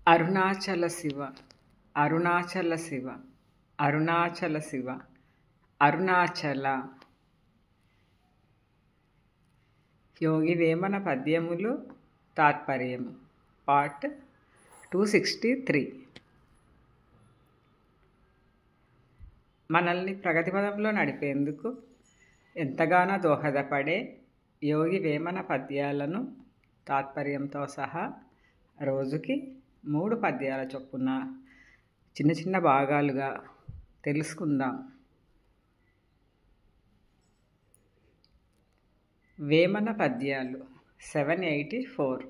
అరుణాచల శివ అరుణాచల శివ అరుణాచల శివ అరుణాచల. యోగి వేమన పద్యములు తాత్పర్యము పార్ట్ 263. మనల్ని ప్రగతి పదంలో నడిపేందుకు ఎంతగానో దోహదపడే యోగి వేమన పద్యాలను తాత్పర్యంతో సహా రోజుకి 3 పద్యాల చొప్పున చిన్న చిన్న భాగాలుగా తెలుసుకుందాం. వేమన పద్యాలు 784.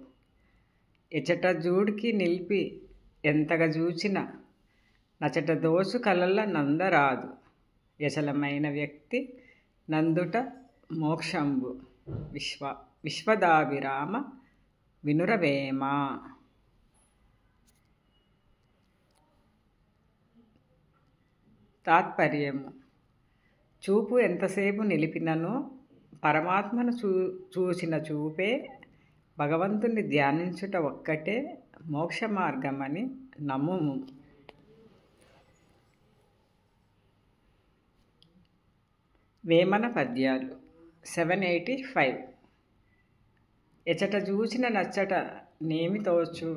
ఎచట జూడికి నిలిపి ఎంతగా జూచిన నచట దోచు కలల నందరాదు, యచలమైన వ్యక్తి నందుట మోక్షంబు, విశ్వదాభిరామ వినురవేమ. తాత్పర్యము: చూపు ఎంతసేపు నిలిపినను పరమాత్మను చూచిన చూపే, భగవంతుని ధ్యానించుట ఒక్కటే మోక్ష మార్గమని నమ్ముము. వేమన పద్యాలు 785. ఎచట చూచిన నచ్చట నేమి తోచు,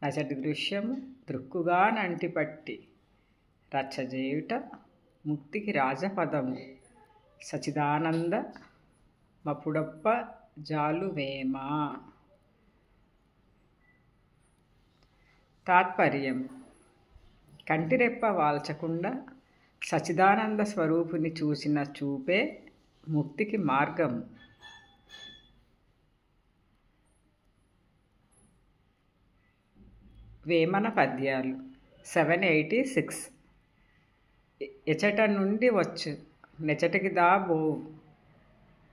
నచటి దృశ్యము దృక్కుగా నంటిపట్టి, రచ్చజేయుట ముక్తికి రాజపదము, సచిదానంద మపుడప్ప జాలువేమ. తాత్పర్యం: కంటిరెప్ప వాల్చకుండా సచిదానంద స్వరూపుని చూసిన చూపే ముక్తికి మార్గం. వేమన పద్యాలు 786. ఎచట నుండి వచ్చు నెచటికి దాబోవు,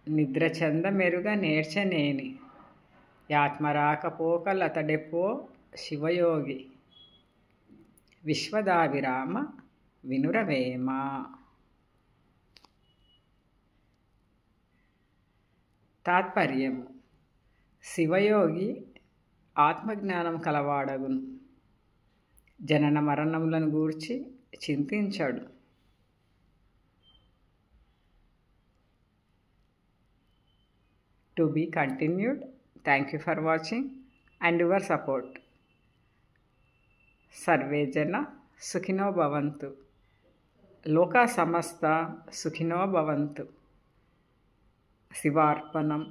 నిద్ర చంద మెరుగ నేర్చనేని, యాత్మరాకపోకలతడెపో శివయోగి, విశ్వదాభిరామ వినురవేమ. తాత్పర్యము: శివయోగి ఆత్మజ్ఞానం కలవాడగును, జనన మరణములను గూర్చి చింతించాడు. To be continued. Thank you for watching and your support. Sarve jana sukhino bhavantu. Loka samasta sukhino bhavantu. Sivarpanam.